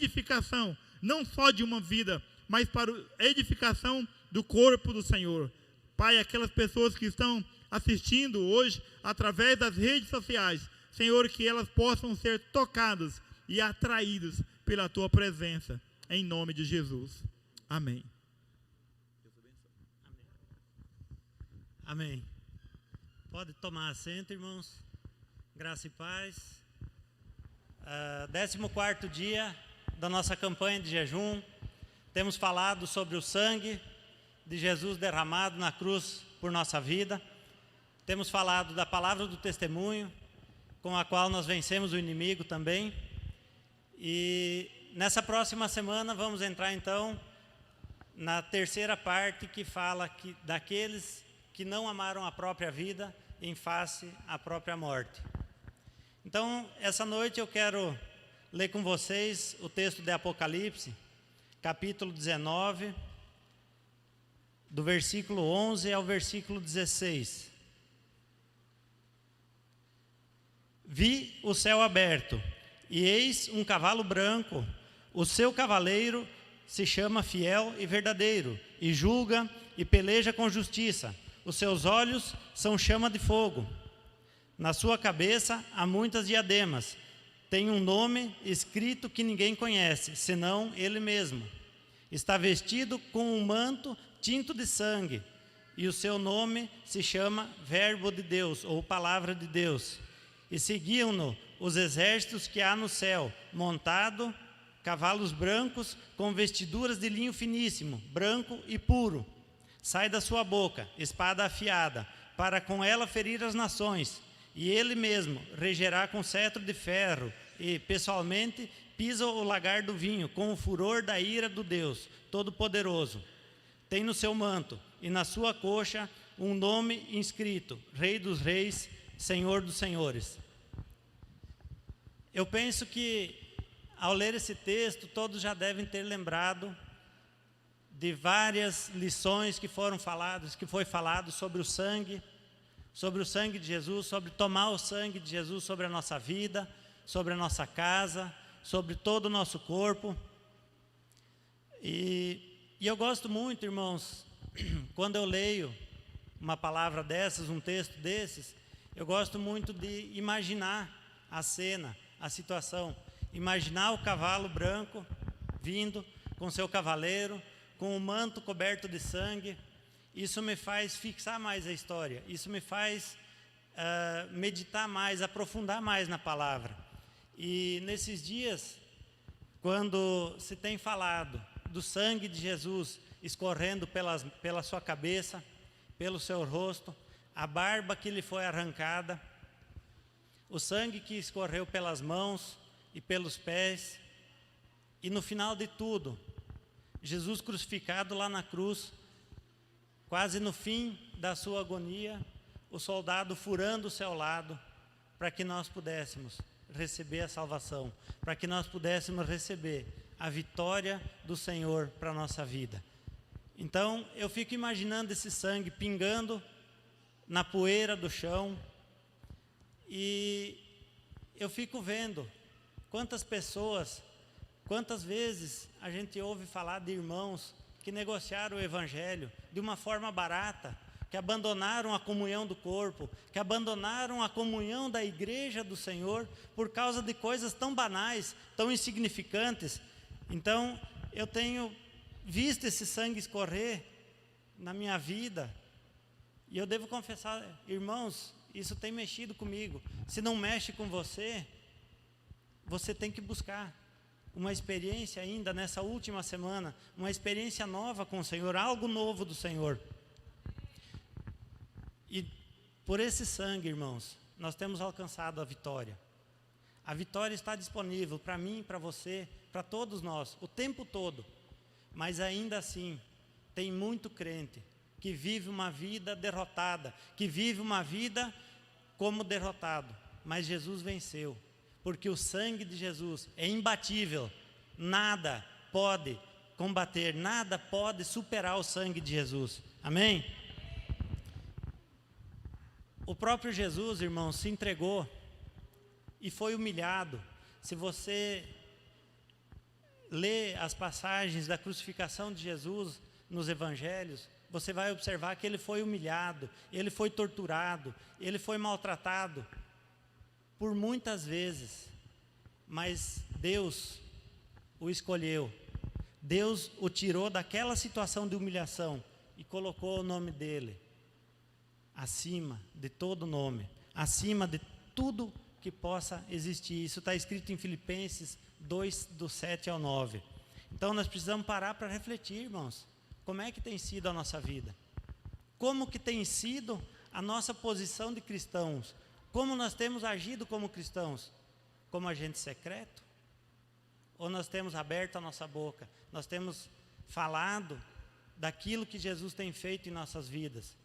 edificação, não só de uma vida, mas para a edificação do corpo do Senhor. Pai, aquelas pessoas que estão assistindo hoje através das redes sociais, Senhor, que elas possam ser tocadas e atraídas pela Tua presença, em nome de Jesus. Amém. Amém. Pode tomar assento, irmãos. Graça e paz. 14º dia da nossa campanha de jejum. Temos falado sobre o sangue de Jesus derramado na cruz por nossa vida. Temos falado da palavra do testemunho, com a qual nós vencemos o inimigo também. E nessa próxima semana vamos entrar então na terceira parte, que fala daqueles que não amaram a própria vida em face à própria morte. Então, essa noite eu quero ler com vocês o texto de Apocalipse, capítulo 19, do versículo 11 ao versículo 16. Vi o céu aberto, e eis um cavalo branco. O seu cavaleiro se chama Fiel e Verdadeiro, e julga e peleja com justiça. Os seus olhos são chama de fogo. Na sua cabeça há muitas diademas. Tem um nome escrito que ninguém conhece, senão ele mesmo. Está vestido com um manto tinto de sangue, e o seu nome se chama Verbo de Deus, ou Palavra de Deus. E seguiam-no os exércitos que há no céu, montado, cavalos brancos, com vestiduras de linho finíssimo, branco e puro. Sai da sua boca espada afiada, para com ela ferir as nações, e ele mesmo regerá com cetro de ferro, e pessoalmente pisa o lagar do vinho, com o furor da ira do Deus Todo-Poderoso. Tem no seu manto e na sua coxa um nome inscrito: Rei dos Reis, Senhor dos Senhores. Eu penso que, ao ler esse texto, todos já devem ter lembrado de várias lições que foram faladas, que foi falado sobre o sangue de Jesus, sobre tomar o sangue de Jesus sobre a nossa vida, sobre a nossa casa, sobre todo o nosso corpo. E eu gosto muito, irmãos, quando eu leio uma palavra dessas, um texto desses, eu gosto muito de imaginar a cena, a situação. Imaginar o cavalo branco vindo com seu cavaleiro, com o manto coberto de sangue. Isso me faz fixar mais a história. Isso me faz meditar mais, aprofundar mais na palavra. E nesses dias, quando se tem falado do sangue de Jesus escorrendo pela sua cabeça, pelo seu rosto, a barba que lhe foi arrancada, o sangue que escorreu pelas mãos e pelos pés, e no final de tudo, Jesus crucificado lá na cruz, quase no fim da sua agonia, o soldado furando o seu lado, para que nós pudéssemos receber a salvação, para que nós pudéssemos receber a vitória do Senhor para a nossa vida. Então, eu fico imaginando esse sangue pingando na poeira do chão, e eu fico vendo quantas pessoas, quantas vezes a gente ouve falar de irmãos que negociaram o Evangelho de uma forma barata, que abandonaram a comunhão do corpo, que abandonaram a comunhão da igreja do Senhor por causa de coisas tão banais, tão insignificantes. Então, eu tenho visto esse sangue escorrer na minha vida, e eu devo confessar, irmãos, isso tem mexido comigo. Se não mexe com você, você tem que buscar uma experiência ainda nessa última semana, uma experiência nova com o Senhor, algo novo do Senhor. E por esse sangue, irmãos, nós temos alcançado a vitória. A vitória está disponível para mim, para você, para todos nós, o tempo todo. Mas ainda assim, tem muito crente que vive uma vida derrotada, que vive uma vida como derrotado. Mas Jesus venceu, porque o sangue de Jesus é imbatível. Nada pode combater, nada pode superar o sangue de Jesus. Amém? O próprio Jesus, irmãos, se entregou e foi humilhado. Se você lê as passagens da crucificação de Jesus nos evangelhos, você vai observar que ele foi humilhado, ele foi torturado, ele foi maltratado por muitas vezes, mas Deus o escolheu, Deus o tirou daquela situação de humilhação e colocou o nome dele acima de todo nome, acima de tudo que possa existir. Isso está escrito em Filipenses 2, do 7 ao 9. Então nós precisamos parar para refletir, irmãos, como é que tem sido a nossa vida? Como que tem sido a nossa posição de cristãos? Como nós temos agido como cristãos? Como agente secreto? Ou nós temos aberto a nossa boca? Nós temos falado daquilo que Jesus tem feito em nossas vidas?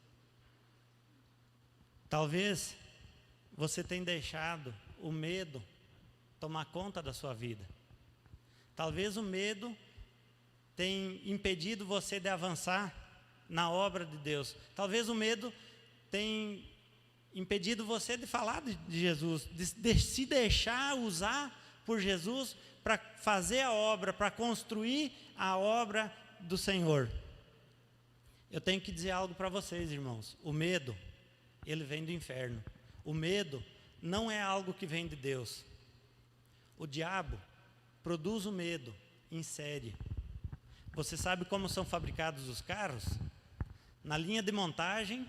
Talvez você tenha deixado o medo tomar conta da sua vida. Talvez o medo tenha impedido você de avançar na obra de Deus. Talvez o medo tenha impedido você de falar de Jesus, de se deixar usar por Jesus para fazer a obra, para construir a obra do Senhor. Eu tenho que dizer algo para vocês, irmãos. O medo, ele vem do inferno. O medo não é algo que vem de Deus. O diabo produz o medo em série. Você sabe como são fabricados os carros? Na linha de montagem,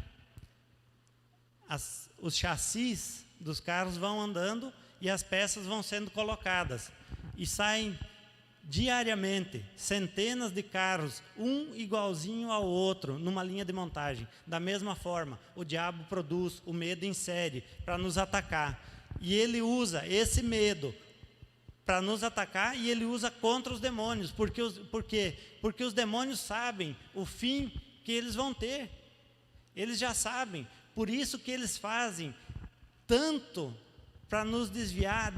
os chassis dos carros vão andando e as peças vão sendo colocadas. E saem diariamente centenas de carros, um igualzinho ao outro, numa linha de montagem. Da mesma forma, o diabo produz o medo em série para nos atacar. E ele usa esse medo para nos atacar, e ele usa contra os demônios. Por quê? Porque os demônios sabem o fim que eles vão ter. Eles já sabem. Por isso que eles fazem tanto para nos desviar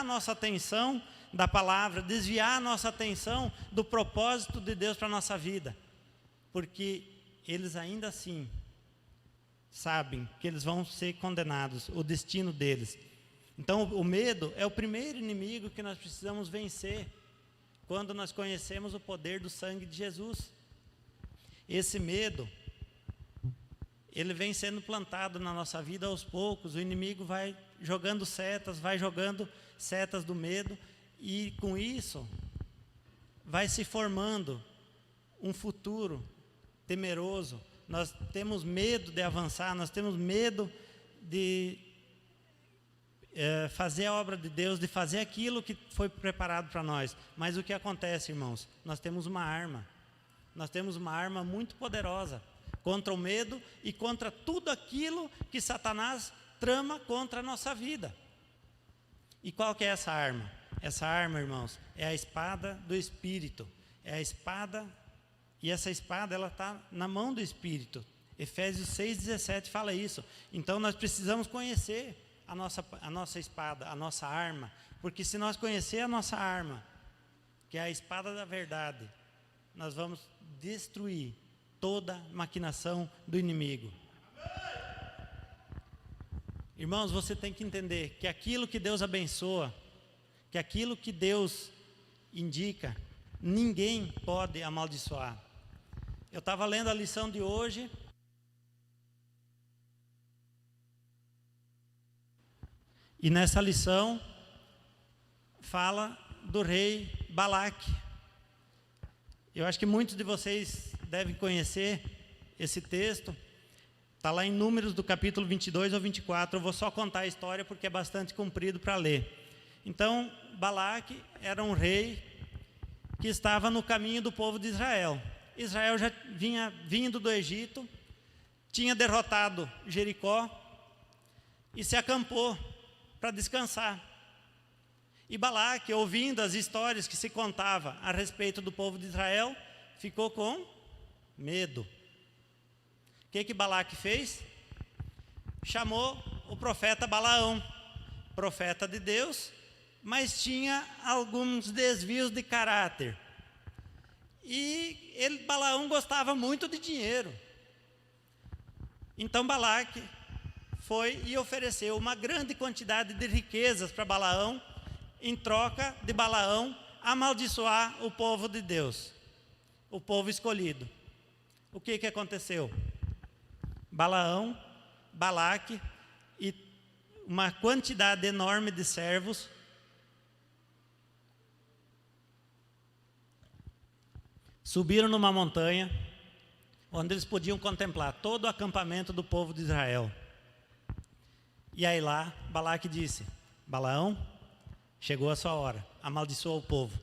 a nossa atenção da palavra, desviar a nossa atenção do propósito de Deus para a nossa vida. Porque eles ainda assim sabem que eles vão ser condenados, o destino deles. Então o medo é o primeiro inimigo que nós precisamos vencer quando nós conhecemos o poder do sangue de Jesus. Esse medo, ele vem sendo plantado na nossa vida aos poucos. O inimigo vai jogando setas do medo, e com isso vai se formando um futuro temeroso. Nós temos medo de avançar, nós temos medo de fazer a obra de Deus, de fazer aquilo que foi preparado para nós. Mas o que acontece, irmãos? Nós temos uma arma muito poderosa contra o medo e contra tudo aquilo que Satanás trama contra a nossa vida. E qual que é essa arma? Essa arma, irmãos, é a espada do Espírito. É a espada, e essa espada, ela está na mão do Espírito. Efésios 6,17 fala isso. Então nós precisamos conhecer a nossa espada, a nossa arma. Porque se nós conhecer a nossa arma, que é a espada da verdade, nós vamos destruir toda maquinação do inimigo. Irmãos, você tem que entender que aquilo que Deus abençoa, que aquilo que Deus indica, ninguém pode amaldiçoar. Eu estava lendo a lição de hoje, e nessa lição fala do rei Balaque. Eu acho que muitos de vocês devem conhecer esse texto. Está lá em Números do capítulo 22 ao 24. Eu vou só contar a história porque é bastante comprido para ler. Então, Balaque era um rei que estava no caminho do povo de Israel. Israel já vinha vindo do Egito, tinha derrotado Jericó e se acampou para descansar. E Balaque, ouvindo as histórias que se contava a respeito do povo de Israel, ficou com medo. O que Balaque fez? Chamou o profeta Balaão, profeta de Deus, mas tinha alguns desvios de caráter. E Balaão gostava muito de dinheiro. Então Balaque foi e ofereceu uma grande quantidade de riquezas para Balaão, em troca de Balaão amaldiçoar o povo de Deus, o povo escolhido. O que aconteceu? Balaão, Balaque e uma quantidade enorme de servos subiram numa montanha onde eles podiam contemplar todo o acampamento do povo de Israel. E aí lá, Balaque disse: Balaão, chegou a sua hora, amaldiçoa o povo.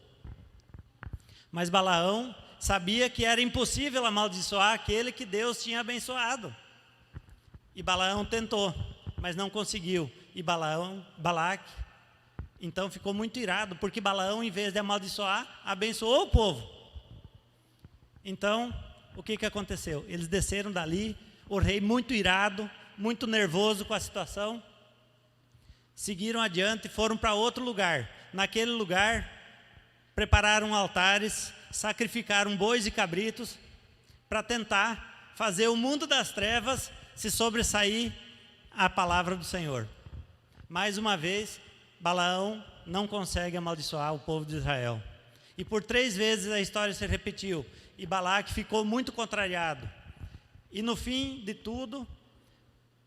Mas Balaão sabia que era impossível amaldiçoar aquele que Deus tinha abençoado. E Balaão tentou, mas não conseguiu. E Balaque, então ficou muito irado, porque Balaão, em vez de amaldiçoar, abençoou o povo. Então, o que aconteceu? Eles desceram dali, o rei muito irado, muito nervoso com a situação, seguiram adiante e foram para outro lugar. Naquele lugar, prepararam altares, sacrificaram bois e cabritos, para tentar fazer o mundo das trevas se sobressair à palavra do Senhor. Mais uma vez, Balaão não consegue amaldiçoar o povo de Israel. E por 3 vezes a história se repetiu. E Balaque ficou muito contrariado. E no fim de tudo,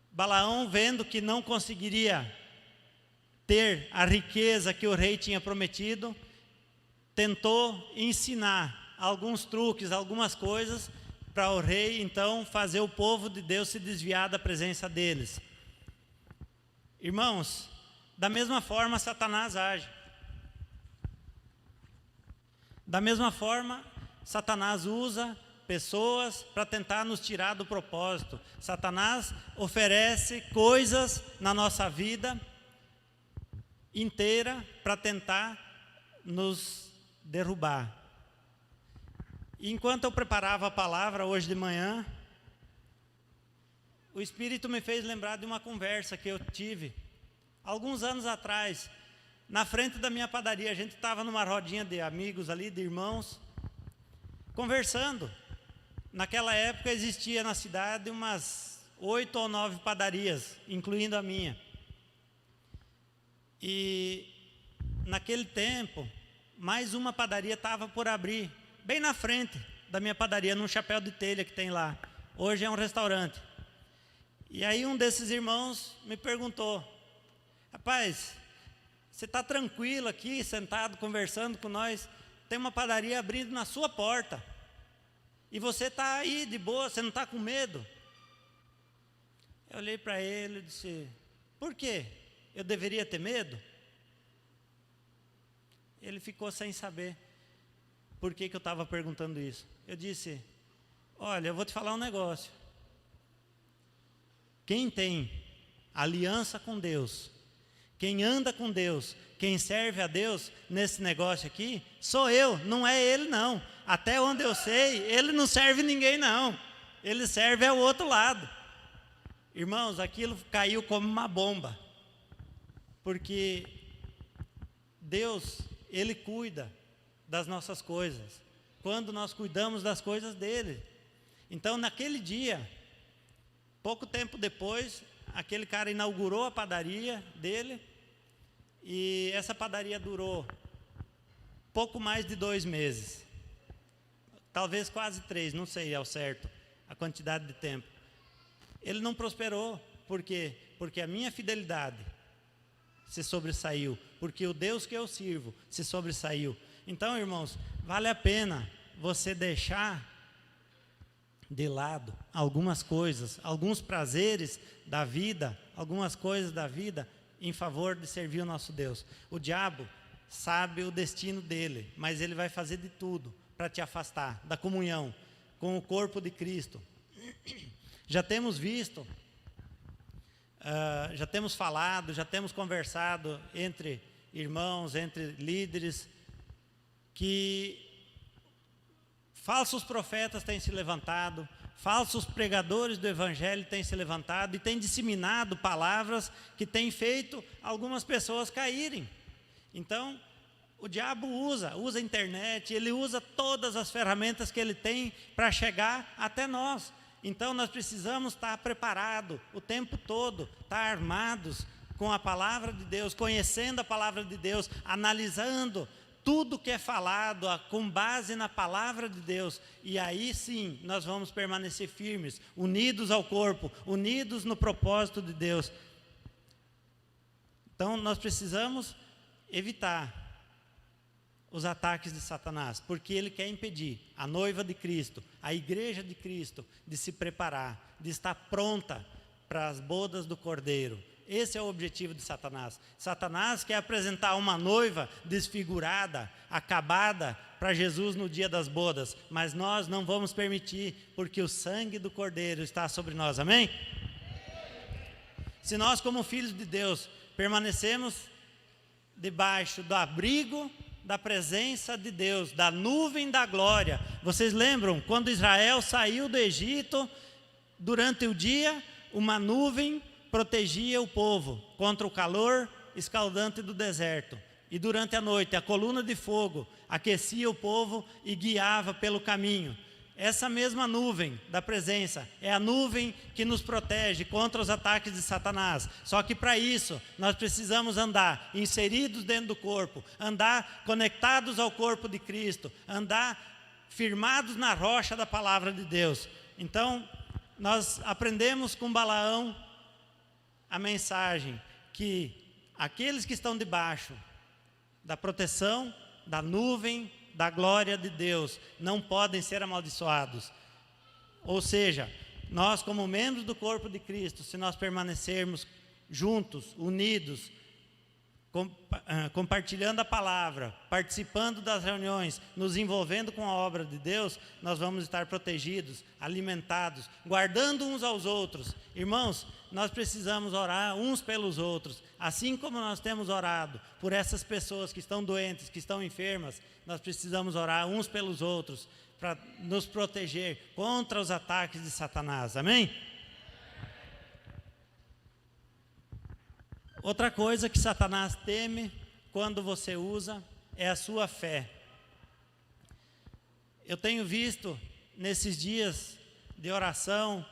Balaão, vendo que não conseguiria ter a riqueza que o rei tinha prometido, tentou ensinar alguns truques, algumas coisas, para o rei, então, fazer o povo de Deus se desviar da presença deles. Irmãos, da mesma forma Satanás age. Da mesma forma, Satanás usa pessoas para tentar nos tirar do propósito. Satanás oferece coisas na nossa vida inteira para tentar nos derrubar. E enquanto eu preparava a palavra hoje de manhã, o Espírito me fez lembrar de uma conversa que eu tive alguns anos atrás, na frente da minha padaria. A gente estava numa rodinha de amigos ali, de irmãos, conversando. Naquela época existia na cidade umas 8 ou 9 padarias, incluindo a minha. E naquele tempo, mais uma padaria estava por abrir, bem na frente da minha padaria, num chapéu de telha que tem lá. Hoje é um restaurante. E aí um desses irmãos me perguntou: rapaz, você está tranquilo aqui, sentado, conversando com nós, tem uma padaria abrindo na sua porta, e você está aí de boa, você não está com medo? Eu olhei para ele e disse: por quê? Eu deveria ter medo? Ele ficou sem saber por que eu estava perguntando isso. Eu disse: olha, eu vou te falar um negócio. Quem tem aliança com Deus, quem anda com Deus, quem serve a Deus nesse negócio aqui, sou eu, não é ele não. Até onde eu sei, ele não serve ninguém não. Ele serve ao outro lado. Irmãos, aquilo caiu como uma bomba. Porque Deus, Ele cuida das nossas coisas, quando nós cuidamos das coisas dele. Então, naquele dia, pouco tempo depois, aquele cara inaugurou a padaria dele, e essa padaria durou pouco mais de 2 meses, talvez quase 3, não sei ao certo a quantidade de tempo. Ele não prosperou. Por quê? Porque a minha fidelidade se sobressaiu, porque o Deus que eu sirvo se sobressaiu. Então, irmãos, vale a pena você deixar de lado algumas coisas, alguns prazeres da vida, algumas coisas da vida, em favor de servir o nosso Deus. O diabo sabe o destino dele, mas ele vai fazer de tudo para te afastar da comunhão com o corpo de Cristo. Já temos visto, já temos falado, já temos conversado entre irmãos, entre líderes, que falsos profetas têm se levantado, falsos pregadores do Evangelho têm se levantado e têm disseminado palavras que têm feito algumas pessoas caírem. Então, o diabo usa a internet, ele usa todas as ferramentas que ele tem para chegar até nós. Então, nós precisamos estar preparados o tempo todo, estar armados com a palavra de Deus, conhecendo a palavra de Deus, analisando tudo que é falado com base na palavra de Deus, e aí sim nós vamos permanecer firmes, unidos ao corpo, unidos no propósito de Deus. Então nós precisamos evitar os ataques de Satanás, porque ele quer impedir a noiva de Cristo, a igreja de Cristo, de se preparar, de estar pronta para as bodas do Cordeiro. Esse é o objetivo de Satanás. Satanás quer apresentar uma noiva desfigurada, acabada, para Jesus no dia das bodas, mas nós não vamos permitir, porque o sangue do Cordeiro está sobre nós, amém? Se nós, como filhos de Deus, permanecemos debaixo do abrigo da presença de Deus, da nuvem da glória. Vocês lembram, quando Israel saiu do Egito, durante o dia, uma nuvem protegia o povo contra o calor escaldante do deserto. E durante a noite, a coluna de fogo aquecia o povo e guiava pelo caminho. Essa mesma nuvem da presença é a nuvem que nos protege contra os ataques de Satanás. Só que para isso, nós precisamos andar inseridos dentro do corpo, andar conectados ao corpo de Cristo, andar firmados na rocha da palavra de Deus. Então, nós aprendemos com Balaão a mensagem que aqueles que estão debaixo da proteção, da nuvem, da glória de Deus, não podem ser amaldiçoados. Ou seja, nós como membros do corpo de Cristo, se nós permanecermos juntos, unidos, compartilhando a palavra, participando das reuniões, nos envolvendo com a obra de Deus, nós vamos estar protegidos, alimentados, guardando uns aos outros. Irmãos, nós precisamos orar uns pelos outros, assim como nós temos orado por essas pessoas que estão doentes, que estão enfermas, nós precisamos orar uns pelos outros, para nos proteger contra os ataques de Satanás, amém? Outra coisa que Satanás teme quando você usa é a sua fé. Eu tenho visto nesses dias de oração,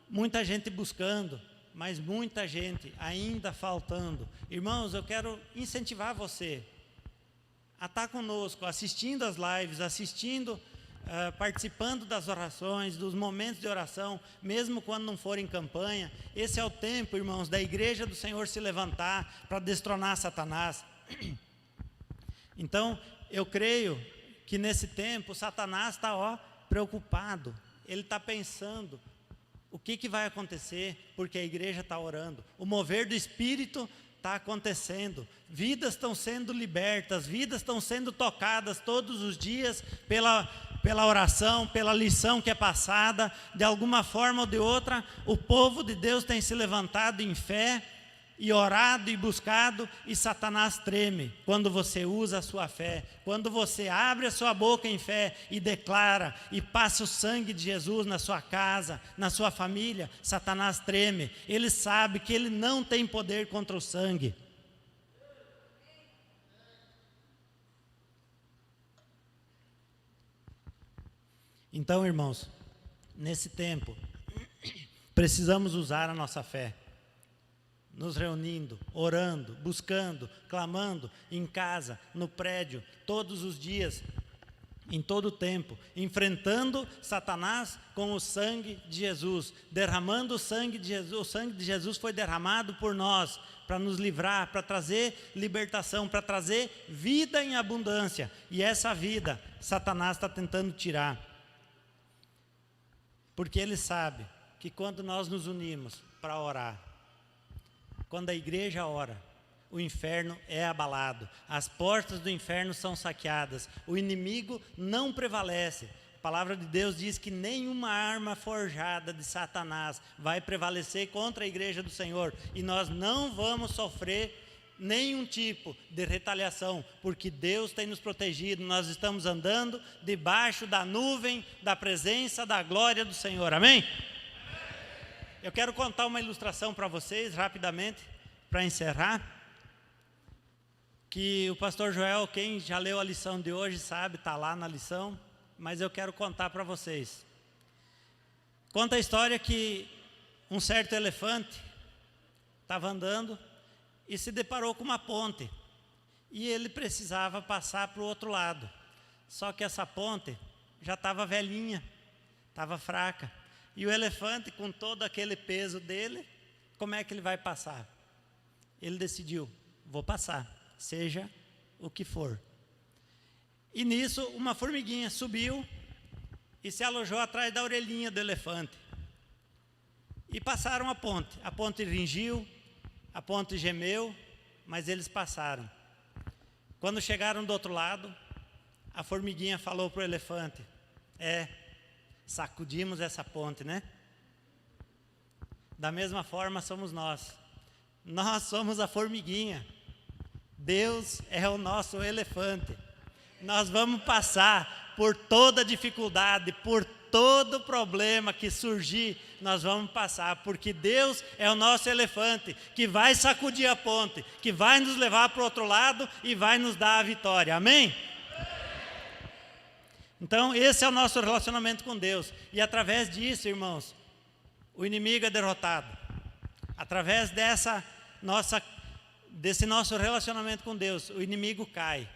muita gente buscando, mas muita gente ainda faltando. Irmãos, eu quero incentivar você a estar conosco, assistindo as lives, participando das orações, dos momentos de oração, mesmo quando não for em campanha. Esse é o tempo, irmãos, da igreja do Senhor se levantar para destronar Satanás. Então, eu creio que nesse tempo, Satanás está preocupado, ele está pensando o que vai acontecer, porque a igreja está orando, o mover do Espírito está acontecendo, vidas estão sendo libertas, vidas estão sendo tocadas todos os dias pela oração, pela lição que é passada, de alguma forma ou de outra, o povo de Deus tem se levantado em fé, e orado e buscado, e Satanás treme quando você usa a sua fé, quando você abre a sua boca em fé e declara, e passa o sangue de Jesus na sua casa, na sua família. Satanás treme, ele sabe que ele não tem poder contra o sangue. Então, irmãos, nesse tempo, precisamos usar a nossa fé, nos reunindo, orando, buscando, clamando, em casa, no prédio, todos os dias, em todo o tempo, enfrentando Satanás com o sangue de Jesus, derramando o sangue de Jesus. O sangue de Jesus foi derramado por nós, para nos livrar, para trazer libertação, para trazer vida em abundância, e essa vida, Satanás está tentando tirar, porque ele sabe que quando nós nos unimos para orar, quando a igreja ora, o inferno é abalado, as portas do inferno são saqueadas, o inimigo não prevalece. A palavra de Deus diz que nenhuma arma forjada de Satanás vai prevalecer contra a igreja do Senhor, e nós não vamos sofrer nenhum tipo de retaliação, porque Deus tem nos protegido, nós estamos andando debaixo da nuvem da presença da glória do Senhor, amém? Eu quero contar uma ilustração para vocês, rapidamente, para encerrar, que o pastor Joel, quem já leu a lição de hoje sabe, está lá na lição, mas eu quero contar para vocês. Conta a história que um certo elefante estava andando e se deparou com uma ponte, e ele precisava passar para o outro lado. Só que essa ponte já estava velhinha, estava fraca. E o elefante, com todo aquele peso dele, como é que ele vai passar? Ele decidiu, vou passar, seja o que for. E nisso, uma formiguinha subiu e se alojou atrás da orelhinha do elefante. E passaram a ponte ringiu, a ponte gemeu, mas eles passaram. Quando chegaram do outro lado, a formiguinha falou para o elefante, sacudimos essa ponte, né? Da mesma forma somos nós. Nós somos a formiguinha. Deus é o nosso elefante. Nós vamos passar por toda dificuldade, por todo problema que surgir, nós vamos passar, porque Deus é o nosso elefante, que vai sacudir a ponte, que vai nos levar para o outro lado e vai nos dar a vitória, amém? Então esse é o nosso relacionamento com Deus, e através disso, irmãos, o inimigo é derrotado. Através desse nosso relacionamento com Deus, o inimigo cai,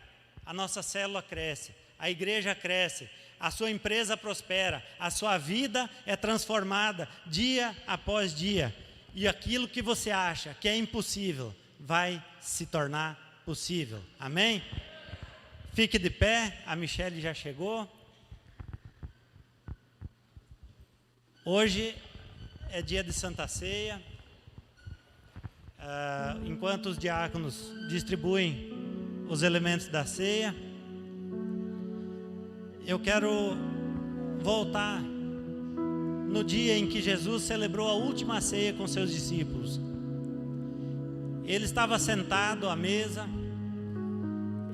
a nossa célula cresce, a igreja cresce, a sua empresa prospera, a sua vida é transformada dia após dia. E aquilo que você acha que é impossível, vai se tornar possível. Amém? Fique de pé, a Michele já chegou. Hoje é dia de Santa Ceia. Enquanto os diáconos distribuem os elementos da ceia, eu quero voltar no dia em que Jesus celebrou a última ceia com seus discípulos. Ele estava sentado à mesa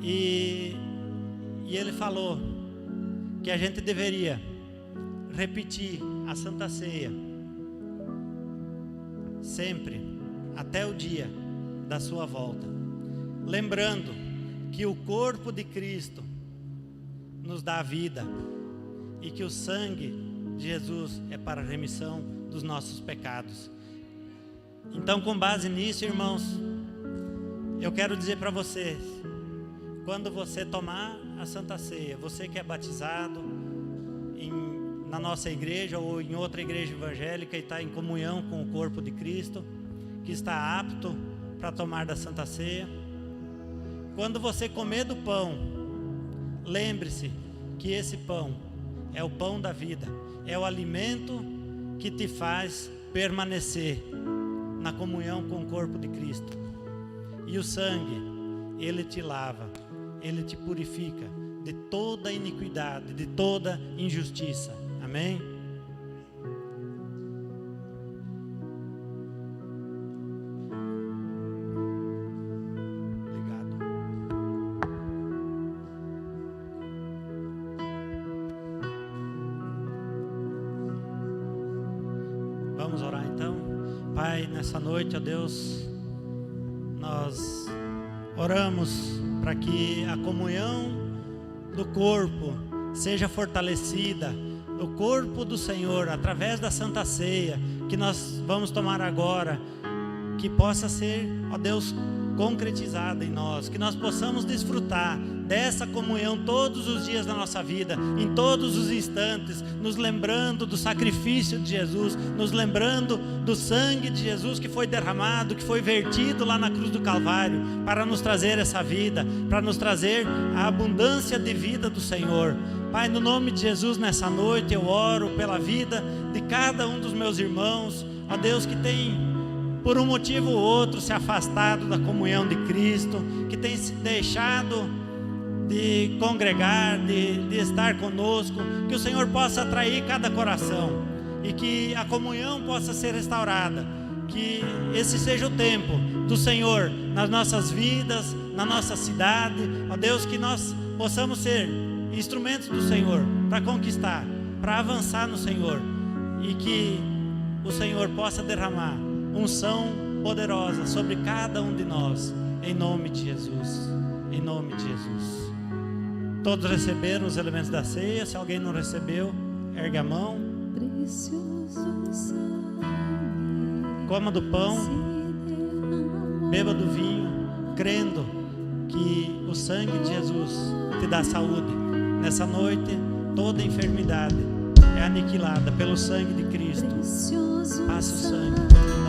e ele falou que a gente deveria repetir a Santa Ceia sempre, até o dia da sua volta, lembrando que o corpo de Cristo nos dá a vida e que o sangue de Jesus é para a remissão dos nossos pecados. Então, com base nisso, irmãos, eu quero dizer para vocês, quando você tomar a Santa Ceia, você que é batizado na nossa igreja ou em outra igreja evangélica e está em comunhão com o corpo de Cristo, que está apto para tomar da Santa Ceia, quando você comer do pão, lembre-se que esse pão é o pão da vida, é o alimento que te faz permanecer na comunhão com o corpo de Cristo. E o sangue, ele te lava, ele te purifica de toda iniquidade, de toda injustiça. Amém? Vamos orar então. Pai, nessa noite, ó Deus, nós oramos para que a comunhão do corpo seja fortalecida, o corpo do Senhor, através da Santa Ceia, que nós vamos tomar agora, que possa ser, ó Deus, concretizada em nós, que nós possamos desfrutar dessa comunhão todos os dias da nossa vida, em todos os instantes, nos lembrando do sacrifício de Jesus, nos lembrando do sangue de Jesus que foi derramado, que foi vertido lá na cruz do Calvário, para nos trazer essa vida, para nos trazer a abundância de vida do Senhor. Pai, no nome de Jesus, nessa noite eu oro pela vida de cada um dos meus irmãos, ó Deus, que tem por um motivo ou outro se afastado da comunhão de Cristo, que tem se deixado de congregar, de estar conosco, que o Senhor possa atrair cada coração e que a comunhão possa ser restaurada, que esse seja o tempo do Senhor nas nossas vidas, na nossa cidade, ó Deus, que nós possamos ser instrumentos do Senhor para conquistar, para avançar no Senhor, e que o Senhor possa derramar unção poderosa sobre cada um de nós, em nome de Jesus, em nome de Jesus. Todos receberam os elementos da ceia? Se alguém não recebeu, ergue a mão. Coma do pão, beba do vinho, crendo que o sangue de Jesus te dá saúde. Nessa noite, toda enfermidade é aniquilada pelo sangue de Cristo. Passa o sangue.